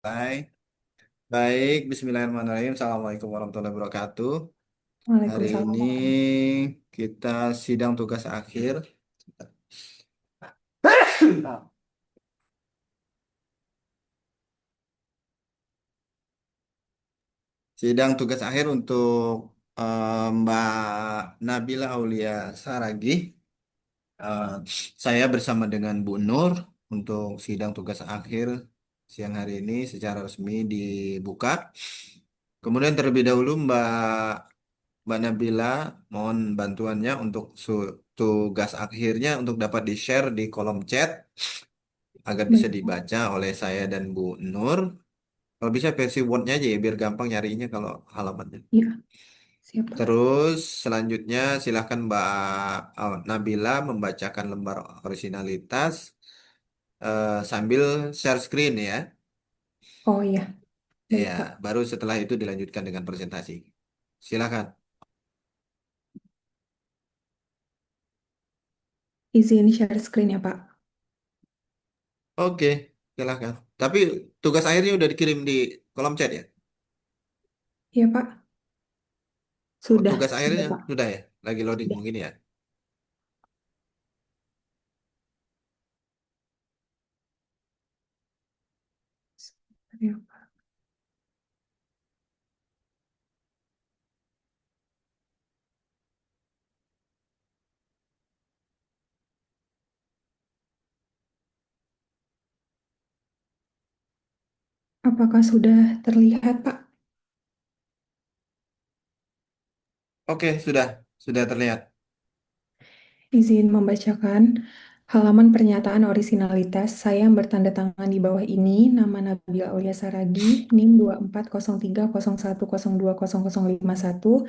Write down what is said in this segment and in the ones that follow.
Hai, baik. Bismillahirrahmanirrahim. Assalamualaikum warahmatullahi wabarakatuh. Hari Waalaikumsalam ini warahmatullahi. kita sidang tugas akhir. Sidang tugas akhir untuk Mbak Nabila Aulia Saragi. Eh, saya bersama dengan Bu Nur untuk sidang tugas akhir siang hari ini secara resmi dibuka. Kemudian terlebih dahulu Mbak Nabila, mohon bantuannya untuk tugas akhirnya untuk dapat di-share di kolom chat agar bisa Baik, Pak. dibaca oleh saya dan Bu Nur. Kalau bisa versi Word-nya aja ya biar gampang nyarinya kalau halamannya. Iya, siap, Pak. Terus selanjutnya silahkan Mbak Nabila membacakan lembar orisinalitas sambil share screen ya. Oh iya, baik, Ya, Pak. baru setelah itu dilanjutkan dengan presentasi. Silakan. Izin share screen ya, Pak. Oke, silakan. Tapi tugas akhirnya udah dikirim di kolom chat ya? Iya, Pak. Oh, Sudah, tugas sudah, akhirnya Pak. sudah ya? Lagi loading Sudah. mungkin ya? Ya, Pak. Apakah sudah terlihat, Pak? Oke, sudah. Sudah terlihat. Izin membacakan halaman pernyataan orisinalitas saya yang bertanda tangan di bawah ini, nama Nabila Aulia Saragi, NIM 240301020051.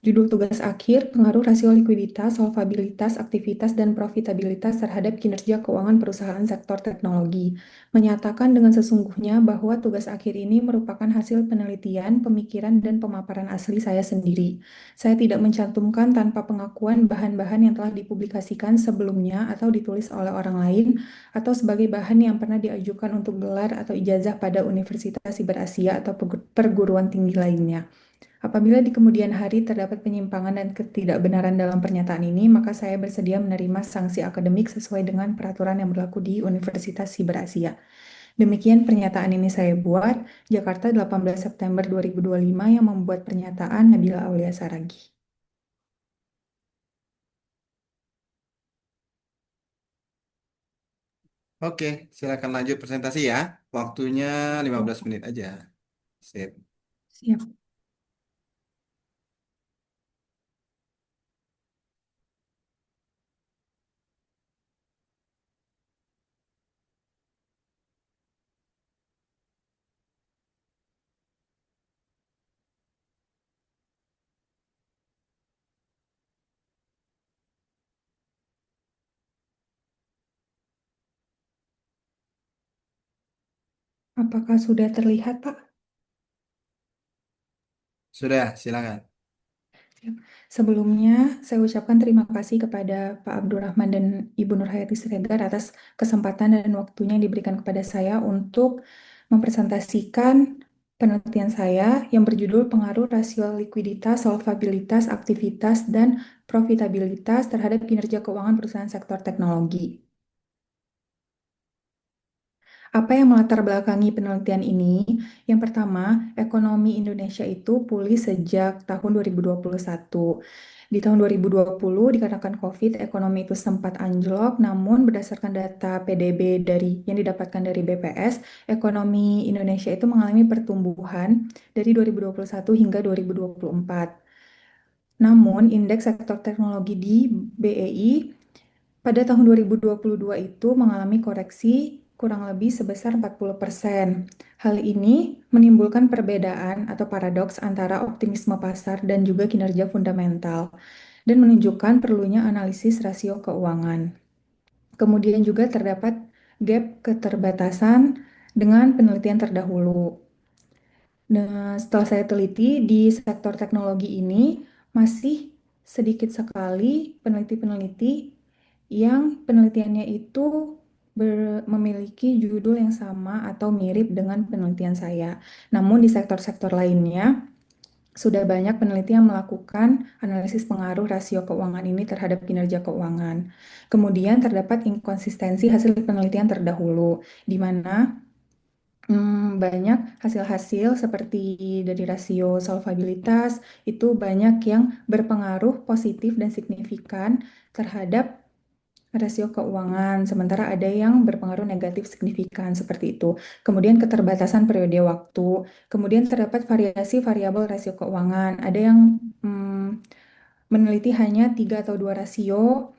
Judul tugas akhir, pengaruh rasio likuiditas, solvabilitas, aktivitas, dan profitabilitas terhadap kinerja keuangan perusahaan sektor teknologi. Menyatakan dengan sesungguhnya bahwa tugas akhir ini merupakan hasil penelitian, pemikiran, dan pemaparan asli saya sendiri. Saya tidak mencantumkan tanpa pengakuan bahan-bahan yang telah dipublikasikan sebelumnya atau ditulis oleh orang lain, atau sebagai bahan yang pernah diajukan untuk gelar atau ijazah pada Universitas Siber Asia atau perguruan tinggi lainnya. Apabila di kemudian hari terdapat penyimpangan dan ketidakbenaran dalam pernyataan ini, maka saya bersedia menerima sanksi akademik sesuai dengan peraturan yang berlaku di Universitas Siber Asia. Demikian pernyataan ini saya buat, Jakarta 18 September 2025 yang membuat pernyataan Nabila Aulia Saragi. Oke, silakan lanjut presentasi ya. Waktunya Ya, 15 menit aja. Sip. siap. Apakah sudah terlihat, Pak? Sudah, silakan. Siap. Sebelumnya, saya ucapkan terima kasih kepada Pak Abdurrahman dan Ibu Nurhayati Siregar atas kesempatan dan waktunya yang diberikan kepada saya untuk mempresentasikan penelitian saya yang berjudul Pengaruh Rasio Likuiditas, Solvabilitas, Aktivitas, dan Profitabilitas terhadap Kinerja Keuangan Perusahaan Sektor Teknologi. Apa yang melatar belakangi penelitian ini? Yang pertama, ekonomi Indonesia itu pulih sejak tahun 2021. Di tahun 2020, dikarenakan COVID, ekonomi itu sempat anjlok, namun berdasarkan data PDB yang didapatkan dari BPS, ekonomi Indonesia itu mengalami pertumbuhan dari 2021 hingga 2024. Namun, indeks sektor teknologi di BEI pada tahun 2022 itu mengalami koreksi kurang lebih sebesar 40%. Hal ini menimbulkan perbedaan atau paradoks antara optimisme pasar dan juga kinerja fundamental dan menunjukkan perlunya analisis rasio keuangan. Kemudian juga terdapat gap keterbatasan dengan penelitian terdahulu. Nah, setelah saya teliti di sektor teknologi ini masih sedikit sekali peneliti-peneliti yang penelitiannya itu memiliki judul yang sama atau mirip dengan penelitian saya. Namun di sektor-sektor lainnya, sudah banyak peneliti yang melakukan analisis pengaruh rasio keuangan ini terhadap kinerja keuangan. Kemudian terdapat inkonsistensi hasil penelitian terdahulu, di mana banyak hasil-hasil seperti dari rasio solvabilitas itu banyak yang berpengaruh positif dan signifikan terhadap rasio keuangan, sementara ada yang berpengaruh negatif signifikan seperti itu. Kemudian keterbatasan periode waktu, kemudian terdapat variasi variabel rasio keuangan. Ada yang meneliti hanya tiga atau dua rasio.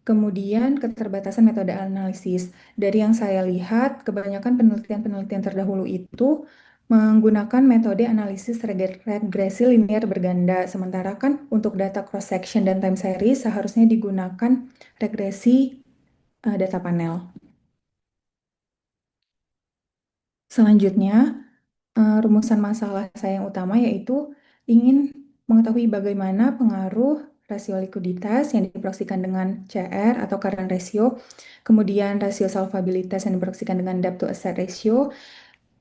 Kemudian keterbatasan metode analisis. Dari yang saya lihat, kebanyakan penelitian-penelitian terdahulu itu menggunakan metode analisis regresi linear berganda. Sementara kan untuk data cross-section dan time series seharusnya digunakan regresi data panel. Selanjutnya, rumusan masalah saya yang utama yaitu ingin mengetahui bagaimana pengaruh rasio likuiditas yang diproyeksikan dengan CR atau current ratio, kemudian rasio solvabilitas yang diproyeksikan dengan debt to asset ratio,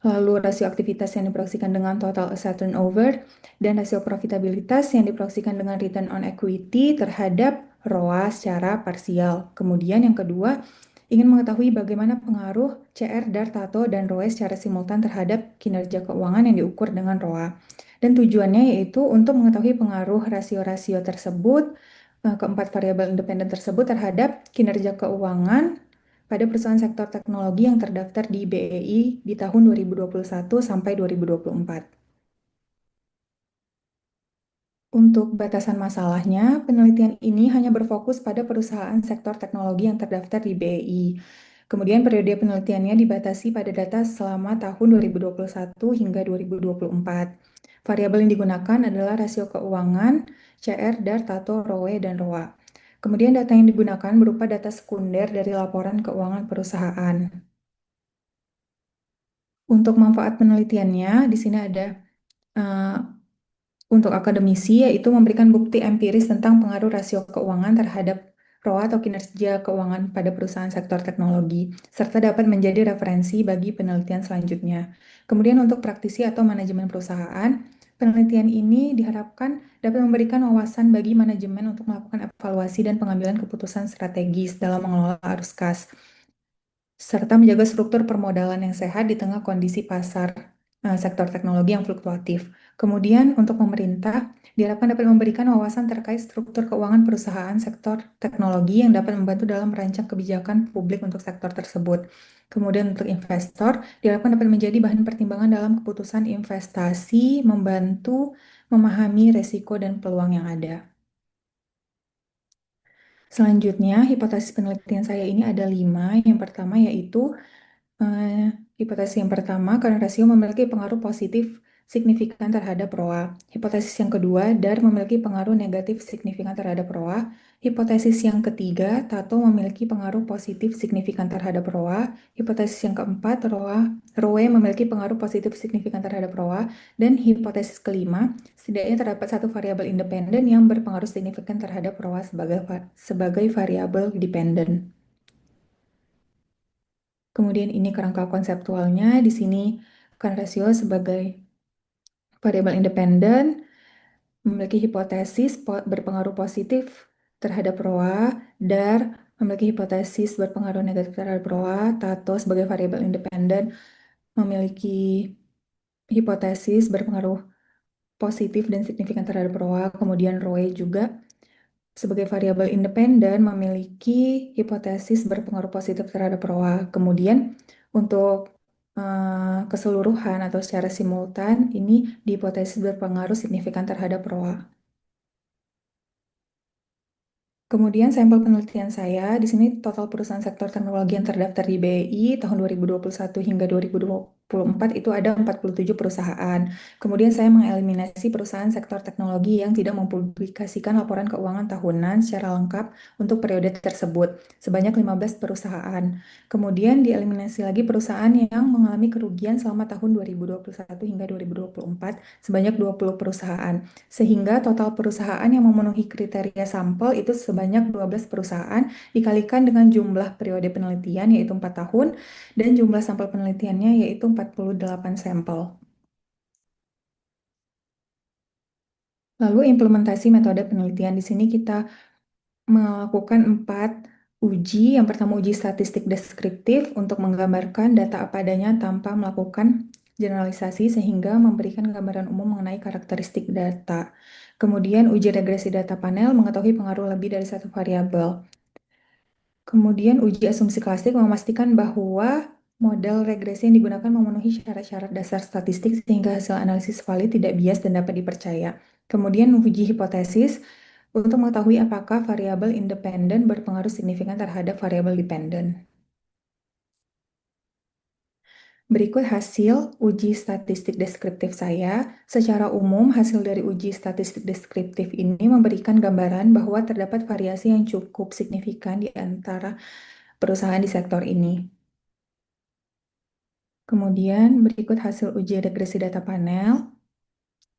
lalu rasio aktivitas yang diproyeksikan dengan total asset turnover, dan rasio profitabilitas yang diproyeksikan dengan return on equity terhadap ROA secara parsial. Kemudian yang kedua, ingin mengetahui bagaimana pengaruh CR, DAR, TATO, dan ROE secara simultan terhadap kinerja keuangan yang diukur dengan ROA. Dan tujuannya yaitu untuk mengetahui pengaruh rasio-rasio tersebut, keempat variabel independen tersebut terhadap kinerja keuangan pada perusahaan sektor teknologi yang terdaftar di BEI di tahun 2021 sampai 2024. Untuk batasan masalahnya, penelitian ini hanya berfokus pada perusahaan sektor teknologi yang terdaftar di BEI. Kemudian periode penelitiannya dibatasi pada data selama tahun 2021 hingga 2024. Variabel yang digunakan adalah rasio keuangan, CR, DAR, TATO, ROE, dan ROA. Kemudian data yang digunakan berupa data sekunder dari laporan keuangan perusahaan. Untuk manfaat penelitiannya, di sini ada eh, untuk akademisi, yaitu memberikan bukti empiris tentang pengaruh rasio keuangan terhadap ROA atau kinerja keuangan pada perusahaan sektor teknologi, serta dapat menjadi referensi bagi penelitian selanjutnya. Kemudian untuk praktisi atau manajemen perusahaan, penelitian ini diharapkan dapat memberikan wawasan bagi manajemen untuk melakukan evaluasi dan pengambilan keputusan strategis dalam mengelola arus kas, serta menjaga struktur permodalan yang sehat di tengah kondisi pasar sektor teknologi yang fluktuatif. Kemudian untuk pemerintah diharapkan dapat memberikan wawasan terkait struktur keuangan perusahaan sektor teknologi yang dapat membantu dalam merancang kebijakan publik untuk sektor tersebut. Kemudian untuk investor diharapkan dapat menjadi bahan pertimbangan dalam keputusan investasi, membantu memahami resiko dan peluang yang ada. Selanjutnya, hipotesis penelitian saya ini ada 5. Yang pertama yaitu hipotesis yang pertama, current ratio memiliki pengaruh positif signifikan terhadap ROA. Hipotesis yang kedua, DAR memiliki pengaruh negatif signifikan terhadap ROA. Hipotesis yang ketiga, TATO memiliki pengaruh positif signifikan terhadap ROA. Hipotesis yang keempat, ROE memiliki pengaruh positif signifikan terhadap ROA. Dan hipotesis kelima, setidaknya terdapat satu variabel independen yang berpengaruh signifikan terhadap ROA sebagai variabel dependen. Kemudian ini kerangka konseptualnya. Di sini kan rasio sebagai variabel independen memiliki hipotesis berpengaruh positif terhadap ROA, DAR memiliki hipotesis berpengaruh negatif terhadap ROA, TATO sebagai variabel independen memiliki hipotesis berpengaruh positif dan signifikan terhadap ROA, kemudian ROE juga sebagai variabel independen memiliki hipotesis berpengaruh positif terhadap ROA. Kemudian untuk keseluruhan atau secara simultan ini dihipotesis berpengaruh signifikan terhadap ROA. Kemudian sampel penelitian saya, di sini total perusahaan sektor teknologi yang terdaftar di BI tahun 2021 hingga 2024 2024 itu ada 47 perusahaan. Kemudian saya mengeliminasi perusahaan sektor teknologi yang tidak mempublikasikan laporan keuangan tahunan secara lengkap untuk periode tersebut, sebanyak 15 perusahaan. Kemudian dieliminasi lagi perusahaan yang mengalami kerugian selama tahun 2021 hingga 2024, sebanyak 20 perusahaan. Sehingga total perusahaan yang memenuhi kriteria sampel itu sebanyak 12 perusahaan dikalikan dengan jumlah periode penelitian yaitu 4 tahun dan jumlah sampel penelitiannya yaitu 48 sampel. Lalu implementasi metode penelitian di sini kita melakukan 4 uji. Yang pertama uji statistik deskriptif untuk menggambarkan data apa adanya tanpa melakukan generalisasi sehingga memberikan gambaran umum mengenai karakteristik data. Kemudian uji regresi data panel mengetahui pengaruh lebih dari satu variabel. Kemudian uji asumsi klasik memastikan bahwa model regresi yang digunakan memenuhi syarat-syarat dasar statistik sehingga hasil analisis valid, tidak bias, dan dapat dipercaya. Kemudian uji hipotesis untuk mengetahui apakah variabel independen berpengaruh signifikan terhadap variabel dependen. Berikut hasil uji statistik deskriptif saya. Secara umum, hasil dari uji statistik deskriptif ini memberikan gambaran bahwa terdapat variasi yang cukup signifikan di antara perusahaan di sektor ini. Kemudian berikut hasil uji regresi data panel.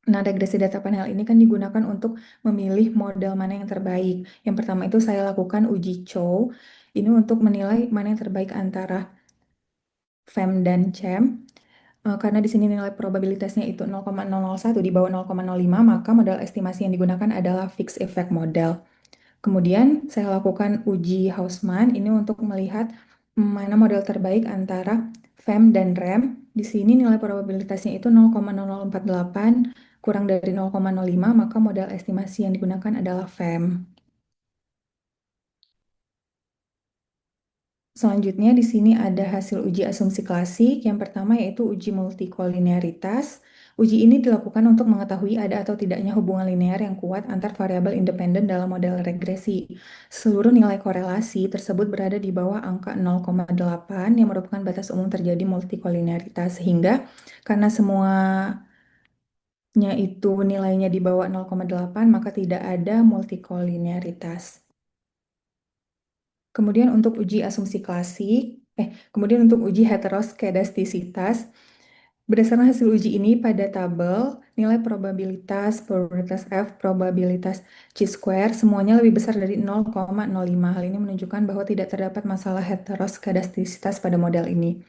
Nah, regresi data panel ini kan digunakan untuk memilih model mana yang terbaik. Yang pertama itu saya lakukan uji Chow. Ini untuk menilai mana yang terbaik antara FEM dan CHEM. Karena di sini nilai probabilitasnya itu 0,001 di bawah 0,05, maka model estimasi yang digunakan adalah fixed effect model. Kemudian saya lakukan uji Hausman ini untuk melihat mana model terbaik antara FEM dan REM. Di sini nilai probabilitasnya itu 0,0048 kurang dari 0,05, maka model estimasi yang digunakan adalah FEM. Selanjutnya di sini ada hasil uji asumsi klasik. Yang pertama yaitu uji multikolinearitas. Uji ini dilakukan untuk mengetahui ada atau tidaknya hubungan linear yang kuat antar variabel independen dalam model regresi. Seluruh nilai korelasi tersebut berada di bawah angka 0,8 yang merupakan batas umum terjadi multikolinearitas. Sehingga karena semuanya itu nilainya di bawah 0,8 maka tidak ada multikolinearitas. Kemudian untuk uji asumsi klasik, kemudian untuk uji heteroskedastisitas, berdasarkan hasil uji ini pada tabel, nilai probabilitas F, probabilitas chi-square, semuanya lebih besar dari 0,05. Hal ini menunjukkan bahwa tidak terdapat masalah heteroskedastisitas pada model ini.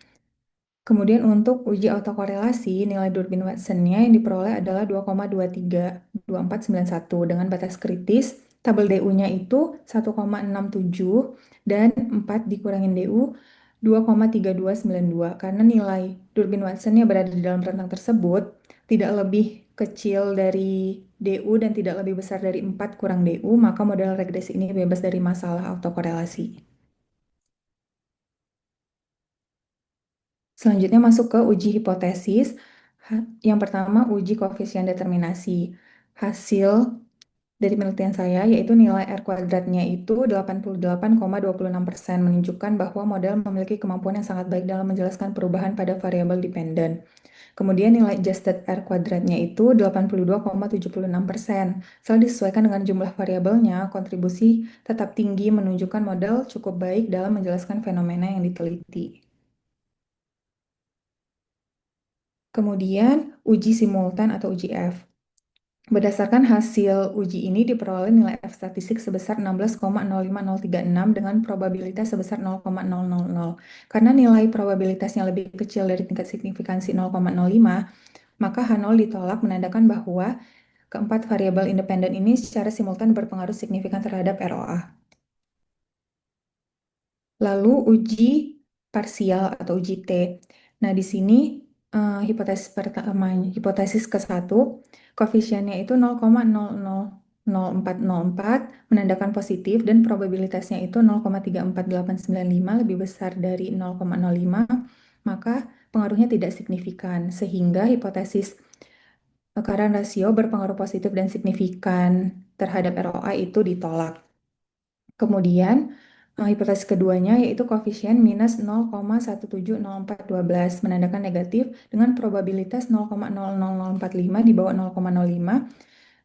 Kemudian untuk uji autokorelasi, nilai Durbin Watson-nya yang diperoleh adalah 2,232491 dengan batas kritis. Tabel DU-nya itu 1,67 dan 4 dikurangin DU 2,3292. Karena nilai Durbin Watson-nya berada di dalam rentang tersebut, tidak lebih kecil dari DU dan tidak lebih besar dari 4 kurang DU, maka model regresi ini bebas dari masalah autokorelasi. Selanjutnya masuk ke uji hipotesis. Yang pertama uji koefisien determinasi. Hasil dari penelitian saya yaitu nilai R kuadratnya itu 88,26%, menunjukkan bahwa model memiliki kemampuan yang sangat baik dalam menjelaskan perubahan pada variabel dependen. Kemudian nilai adjusted R kuadratnya itu 82,76%. Setelah disesuaikan dengan jumlah variabelnya, kontribusi tetap tinggi menunjukkan model cukup baik dalam menjelaskan fenomena yang diteliti. Kemudian uji simultan atau uji F. Berdasarkan hasil uji ini diperoleh nilai F statistik sebesar 16,05036 dengan probabilitas sebesar 0,000. Karena nilai probabilitasnya lebih kecil dari tingkat signifikansi 0,05, maka H0 ditolak menandakan bahwa keempat variabel independen ini secara simultan berpengaruh signifikan terhadap ROA. Lalu uji parsial atau uji T. Nah, di sini hipotesis pertama, hipotesis ke-1, koefisiennya itu 0,000404 menandakan positif dan probabilitasnya itu 0,34895 lebih besar dari 0,05, maka pengaruhnya tidak signifikan sehingga hipotesis current rasio berpengaruh positif dan signifikan terhadap ROI itu ditolak. Kemudian Hipotesis keduanya yaitu koefisien minus 0,170412 menandakan negatif dengan probabilitas 0,00045 di bawah 0,05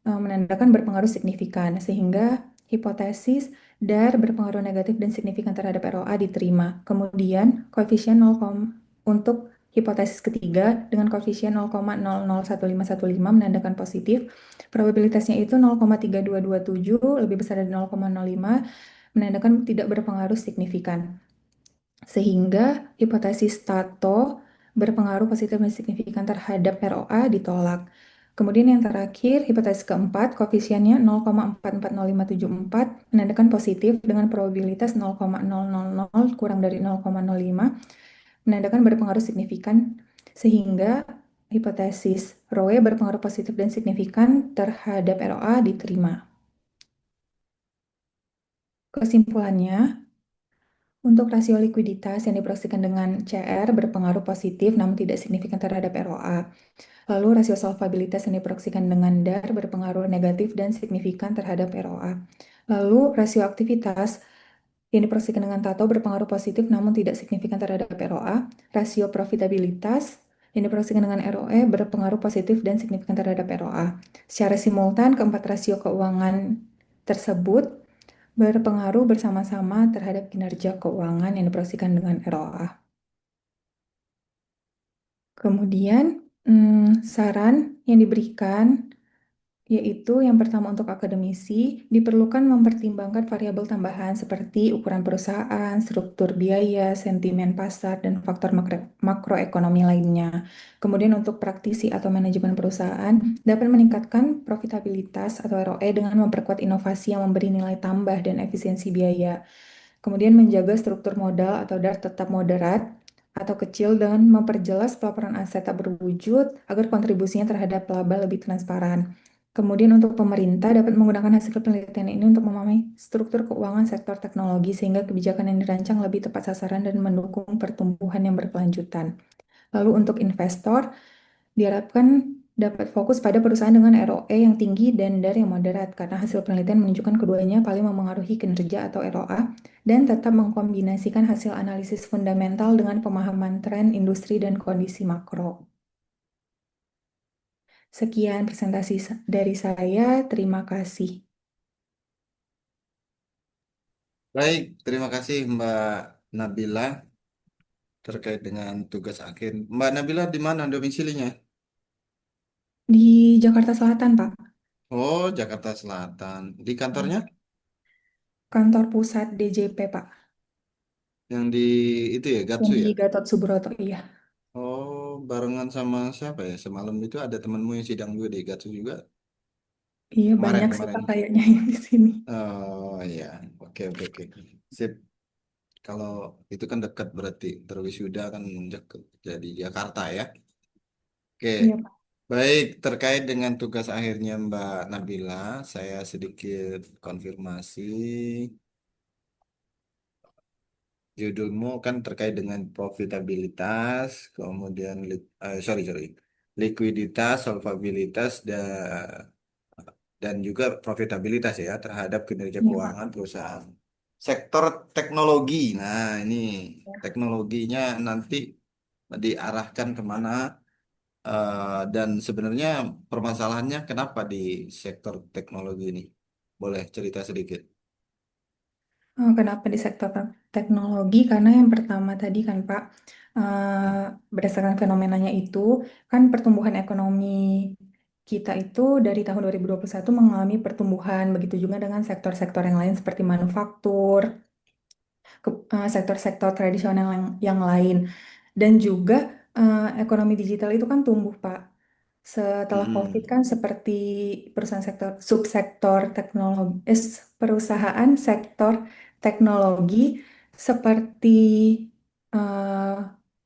menandakan berpengaruh signifikan sehingga hipotesis DAR berpengaruh negatif dan signifikan terhadap ROA diterima. Kemudian koefisien 0, untuk hipotesis ketiga dengan koefisien 0,001515 menandakan positif. Probabilitasnya itu 0,3227 lebih besar dari 0,05 menandakan tidak berpengaruh signifikan. Sehingga hipotesis Tato berpengaruh positif dan signifikan terhadap ROA ditolak. Kemudian yang terakhir, hipotesis keempat, koefisiennya 0,440574 menandakan positif dengan probabilitas 0,000 kurang dari 0,05 menandakan berpengaruh signifikan sehingga hipotesis Roe berpengaruh positif dan signifikan terhadap ROA diterima. Kesimpulannya, untuk rasio likuiditas yang diproyeksikan dengan CR berpengaruh positif namun tidak signifikan terhadap ROA. Lalu rasio solvabilitas yang diproyeksikan dengan DAR berpengaruh negatif dan signifikan terhadap ROA. Lalu rasio aktivitas yang diproyeksikan dengan Tato berpengaruh positif namun tidak signifikan terhadap ROA. Rasio profitabilitas yang diproyeksikan dengan ROE berpengaruh positif dan signifikan terhadap ROA. Secara simultan, keempat rasio keuangan tersebut berpengaruh bersama-sama terhadap kinerja keuangan yang diproyeksikan dengan ROA. Kemudian, saran yang diberikan yaitu yang pertama untuk akademisi, diperlukan mempertimbangkan variabel tambahan seperti ukuran perusahaan, struktur biaya, sentimen pasar, dan faktor makroekonomi lainnya. Kemudian untuk praktisi atau manajemen perusahaan, dapat meningkatkan profitabilitas atau ROE dengan memperkuat inovasi yang memberi nilai tambah dan efisiensi biaya. Kemudian menjaga struktur modal atau DAR tetap moderat atau kecil dengan memperjelas pelaporan aset tak berwujud agar kontribusinya terhadap laba lebih transparan. Kemudian untuk pemerintah dapat menggunakan hasil penelitian ini untuk memahami struktur keuangan sektor teknologi sehingga kebijakan yang dirancang lebih tepat sasaran dan mendukung pertumbuhan yang berkelanjutan. Lalu untuk investor, diharapkan dapat fokus pada perusahaan dengan ROE yang tinggi dan DAR yang moderat karena hasil penelitian menunjukkan keduanya paling memengaruhi kinerja atau ROA dan tetap mengkombinasikan hasil analisis fundamental dengan pemahaman tren industri dan kondisi makro. Sekian presentasi dari saya. Terima kasih. Baik, terima kasih Mbak Nabila terkait dengan tugas akhir. Mbak Nabila di mana domisilinya? Di Jakarta Selatan, Pak. Oh, Jakarta Selatan. Di Hmm. kantornya? Kantor pusat DJP, Pak. Yang di itu ya, Yang Gatsu di ya? Gatot Subroto, iya. Oh, barengan sama siapa ya? Semalam itu ada temanmu yang sidang juga di Gatsu juga. Iya, banyak sih, Pak, Kemarin-kemarin. kayaknya yang di sini. Oh ya, oke oke oke. Sip. Kalau itu kan dekat berarti Terwisuda kan dekat jadi Jakarta ya. Oke. Iya, Pak. Baik, terkait dengan tugas akhirnya Mbak Nabila, saya sedikit konfirmasi. Judulmu kan terkait dengan profitabilitas, kemudian sorry sorry, likuiditas, solvabilitas, dan juga profitabilitas ya terhadap kinerja Iya, Pak. keuangan perusahaan. Sektor teknologi, nah ini teknologinya nanti diarahkan kemana dan sebenarnya permasalahannya kenapa di sektor teknologi ini? Boleh cerita sedikit? Kenapa di sektor teknologi? Karena yang pertama tadi kan Pak, berdasarkan fenomenanya itu, kan pertumbuhan ekonomi kita itu dari tahun 2021 mengalami pertumbuhan, begitu juga dengan sektor-sektor yang lain seperti manufaktur, sektor-sektor tradisional yang lain. Dan juga ekonomi digital itu kan tumbuh Pak. Setelah COVID Mm-mm. kan seperti perusahaan sektor subsektor teknologi, perusahaan sektor teknologi seperti eh,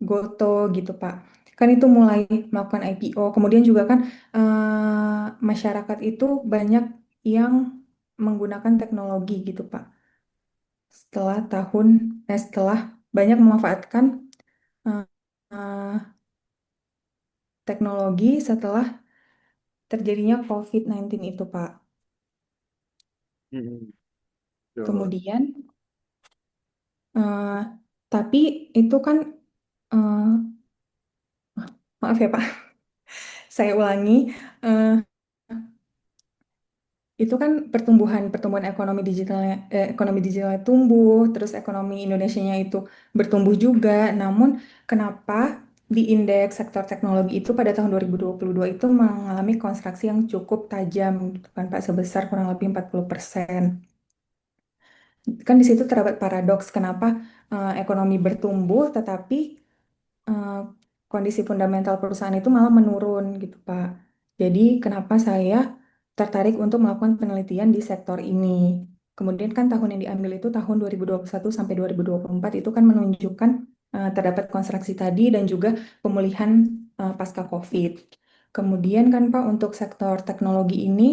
Goto gitu Pak. Kan itu mulai melakukan IPO. Kemudian juga kan masyarakat itu banyak yang menggunakan teknologi gitu Pak. Setelah banyak memanfaatkan eh, eh, teknologi setelah terjadinya COVID-19 itu, Pak. Mm-mm. Betul. Kemudian, Eh, tapi itu kan, eh, maaf ya Pak, saya ulangi. Eh, itu kan pertumbuhan pertumbuhan ekonomi digitalnya tumbuh, terus ekonomi Indonesianya itu bertumbuh juga. Namun kenapa di indeks sektor teknologi itu pada tahun 2022 itu mengalami kontraksi yang cukup tajam gitu kan Pak, sebesar kurang lebih 40%. Kan di situ terdapat paradoks kenapa ekonomi bertumbuh tetapi eh, kondisi fundamental perusahaan itu malah menurun gitu, Pak. Jadi kenapa saya tertarik untuk melakukan penelitian di sektor ini. Kemudian kan tahun yang diambil itu tahun 2021 sampai 2024 itu kan menunjukkan terdapat konstruksi tadi dan juga pemulihan pasca COVID. Kemudian kan Pak untuk sektor teknologi ini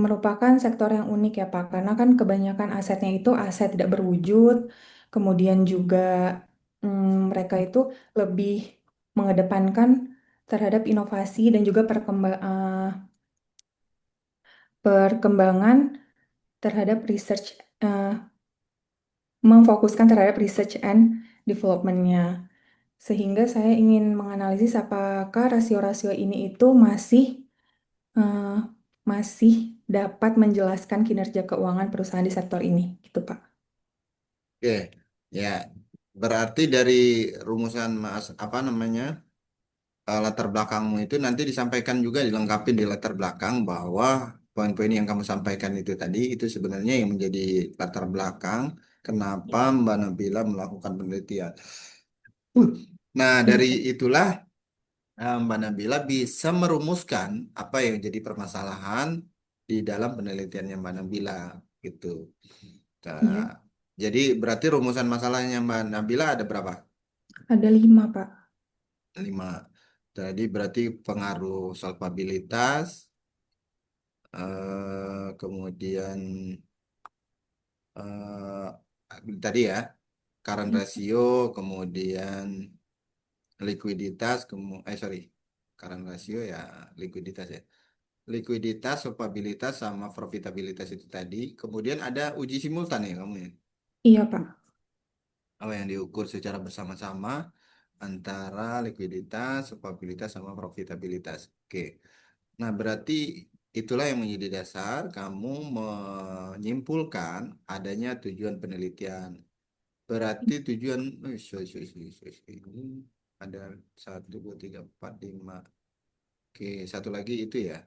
merupakan sektor yang unik ya Pak, karena kan kebanyakan asetnya itu aset tidak berwujud, kemudian juga mereka itu lebih mengedepankan terhadap inovasi dan juga perkembangan terhadap research, eh, memfokuskan terhadap research and development-nya. Sehingga saya ingin menganalisis apakah rasio-rasio ini itu eh, masih dapat menjelaskan kinerja keuangan perusahaan di sektor ini, gitu Pak. Oke, ya. Berarti dari rumusan mas apa namanya latar belakangmu itu nanti disampaikan juga dilengkapi di latar belakang bahwa poin-poin yang kamu sampaikan itu tadi itu sebenarnya yang menjadi latar belakang kenapa Mbak Nabila melakukan penelitian. Uh, Nah, Iya, dari Pak. itulah Mbak Nabila bisa merumuskan apa yang jadi permasalahan di dalam penelitiannya Mbak Nabila gitu. Nah, Iya, jadi berarti rumusan masalahnya Mbak Nabila ada berapa? ada 5, Pak. 5. Jadi berarti pengaruh solvabilitas, kemudian tadi ya current Iya, ratio, kemudian likuiditas, sorry, current ratio ya likuiditas ya. Likuiditas, solvabilitas, sama profitabilitas itu tadi. Kemudian ada uji simultan ya kamu ya. iya, Pak. Oh, yang diukur secara bersama-sama antara likuiditas, solvabilitas, sama profitabilitas. Oke. Nah, berarti itulah yang menjadi dasar kamu menyimpulkan adanya tujuan penelitian. Berarti tujuan, ini ada satu, dua, tiga, empat, lima. Oke, satu lagi itu ya.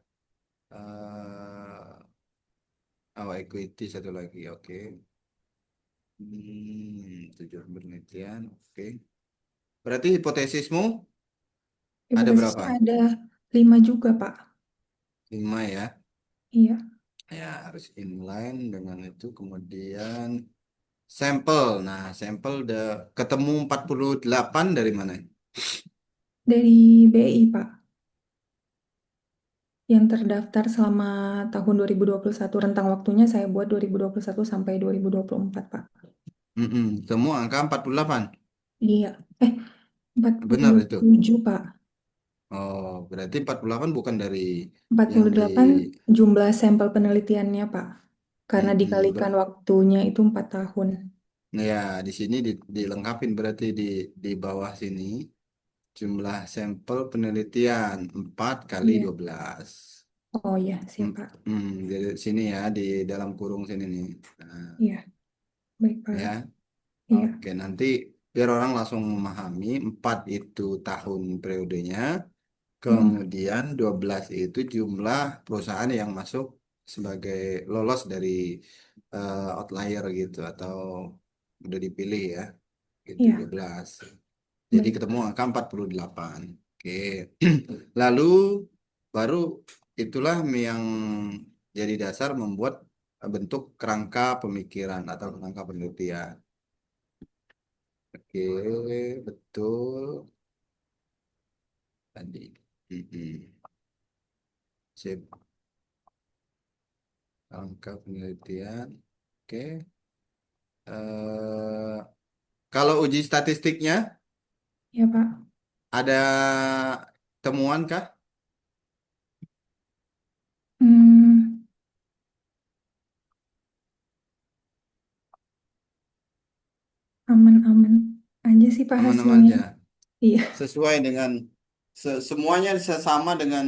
Equity satu lagi. Oke. Tujuan penelitian. Oke. Berarti hipotesismu ada Hipotesisnya berapa? ada 5 juga, Pak. 5 ya. Iya. Ya, harus inline dengan itu. Kemudian sampel. Nah, sampel udah ketemu 48 dari mana? Dari BI, Pak. Yang terdaftar selama tahun 2021. Rentang waktunya saya buat 2021 sampai 2024, Pak. Semua angka 48. Iya. Eh, empat Benar puluh itu. tujuh Pak. Oh, berarti 48 bukan dari empat yang puluh di delapan jumlah sampel penelitiannya, Pak. Karena mm-mm, dikalikan waktunya itu 4 tahun. ya, di sini dilengkapin berarti di bawah sini jumlah sampel penelitian 4 kali Iya. 12. Oh iya, Hmm, siap, Pak. Jadi sini ya di dalam kurung sini nih. Nah, Iya, baik, Pak. ya. Iya. Oke, nanti biar orang langsung memahami 4 itu tahun periodenya, Heeh. kemudian 12 itu jumlah perusahaan yang masuk sebagai lolos dari outlier gitu atau udah dipilih ya. Itu Iya, 12. Jadi baik. ketemu angka 48. Oke. Lalu baru itulah yang jadi dasar membuat bentuk kerangka pemikiran atau kerangka penelitian. Oke, betul. Tadi. Mm-mm. Sip. Kerangka penelitian. Oke. Eh, Kalau uji statistiknya Ya, Pak. ada temuan kah? Aman-aman aja sih Pak Aman-aman hasilnya. aja. Iya. Sesuai dengan semuanya sama dengan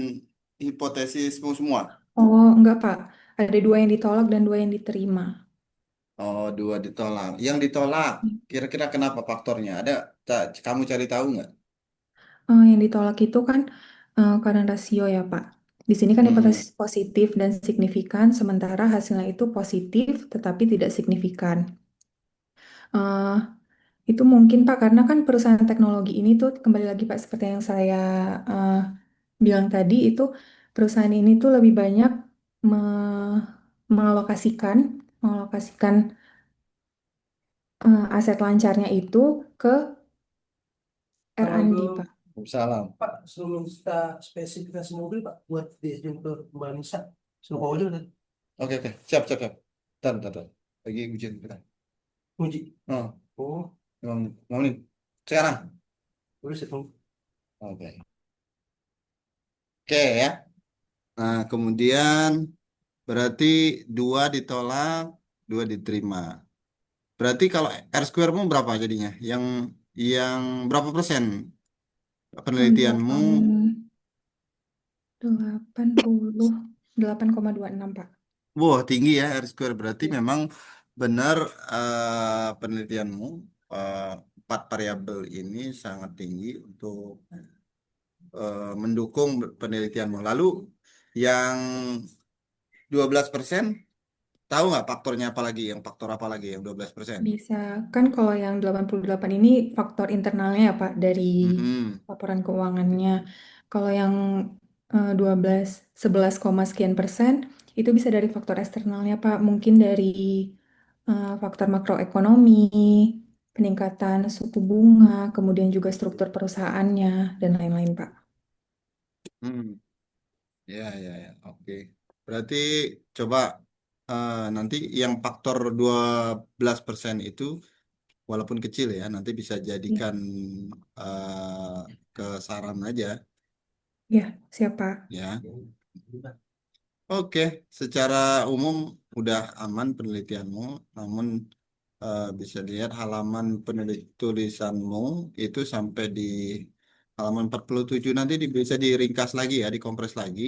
hipotesismu semua. Oh, enggak Pak. Ada dua yang ditolak dan dua yang diterima. Oh, dua ditolak. Yang ditolak, kira-kira kenapa faktornya? Ada, kamu cari tahu nggak? Yang ditolak itu kan karena rasio ya Pak. Di sini kan hipotesis Mm-mm. positif dan signifikan, sementara hasilnya itu positif tetapi tidak signifikan. Eh, itu mungkin Pak, karena kan perusahaan teknologi ini tuh kembali lagi Pak, seperti yang saya eh, bilang tadi, itu perusahaan ini tuh lebih banyak me- mengalokasikan mengalokasikan aset lancarnya itu ke R&D Pak. Salam. Pak, suruh minta spesifikasi mobil Pak buat diajuin ke Mbak Nisa. Suruh aja udah Oke, oke. Siap, siap, siap. Bentar, bentar, bentar. Lagi ujian kita. uji. Oh, Oh, mau nih. Sekarang. udah sih tunggu. Oke. Oke ya. Nah, kemudian berarti dua ditolak, dua diterima. Berarti kalau R square-mu berapa jadinya? Yang berapa persen penelitianmu? Delapan 88,26 Pak. Wah, tinggi ya R square. Berarti memang benar penelitianmu eh, empat variabel ini sangat tinggi untuk mendukung penelitianmu. Lalu yang 12% tahu nggak faktornya apa lagi? Yang faktor apa lagi yang 12%? Bisa, kan kalau yang 88 ini faktor internalnya ya Pak, dari Mm-mm. laporan keuangannya. Kalau yang 12, 11, sekian persen, itu bisa dari faktor eksternalnya Pak. Mungkin dari faktor makroekonomi, peningkatan suku bunga, kemudian juga struktur perusahaannya, dan lain-lain Pak. Hmm. Ya, ya, ya. Oke. Berarti coba nanti yang faktor 12% itu walaupun kecil ya, nanti bisa Ya, jadikan ke saran aja ya, siapa? ya. Oke, secara umum udah aman penelitianmu, namun bisa dilihat halaman tulisanmu itu sampai di halaman 47 nanti bisa diringkas lagi ya, dikompres lagi.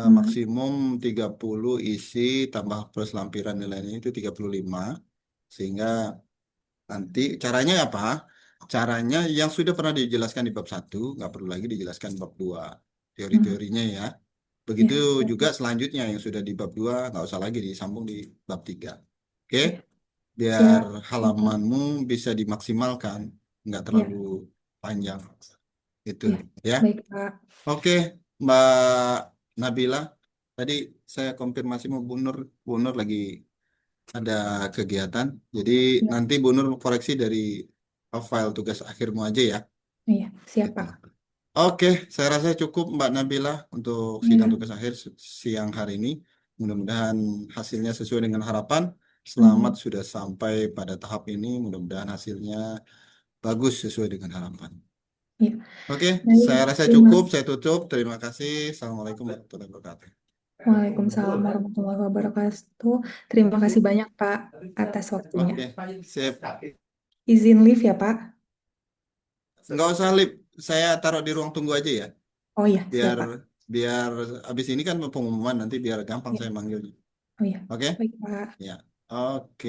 Hmm, Maksimum 30 isi tambah plus lampiran nilainya itu 35 sehingga nanti caranya apa? Caranya yang sudah pernah dijelaskan di bab satu nggak perlu lagi dijelaskan bab 2 hmm, teori-teorinya ya. Begitu ya, siap juga Pak. selanjutnya yang sudah di bab 2 nggak usah lagi disambung di bab 3. Oke? Ya, Biar siap, siap Pak. halamanmu bisa dimaksimalkan, nggak terlalu Ya, panjang itu ya, ya. baik Pak. Oke, Mbak Nabila, tadi saya konfirmasi mau Bu Nur lagi ada kegiatan. Jadi Ya, nanti Bu Nur koreksi dari file tugas akhirmu aja ya. iya, siap Gitu. Pak. Oke, saya rasa cukup Mbak Nabila untuk sidang Ya, tugas akhir siang hari ini. Mudah-mudahan hasilnya sesuai dengan harapan. Selamat amin. sudah sampai pada tahap ini. Mudah-mudahan hasilnya bagus sesuai dengan harapan. Ya, Oke, baik. saya rasa Terima. cukup. Saya tutup. Terima kasih. Assalamualaikum warahmatullahi wabarakatuh. Waalaikumsalam warahmatullahi wabarakatuh. Terima kasih banyak Pak atas waktunya. Oke, sip. Izin live ya Pak. Nggak usah lip. Saya taruh di ruang tunggu aja ya. Oh iya, siap Biar Pak. biar abis ini kan pengumuman nanti biar gampang Ya. saya manggil. Oh iya, Oke? baik Pak. Ya. Oke.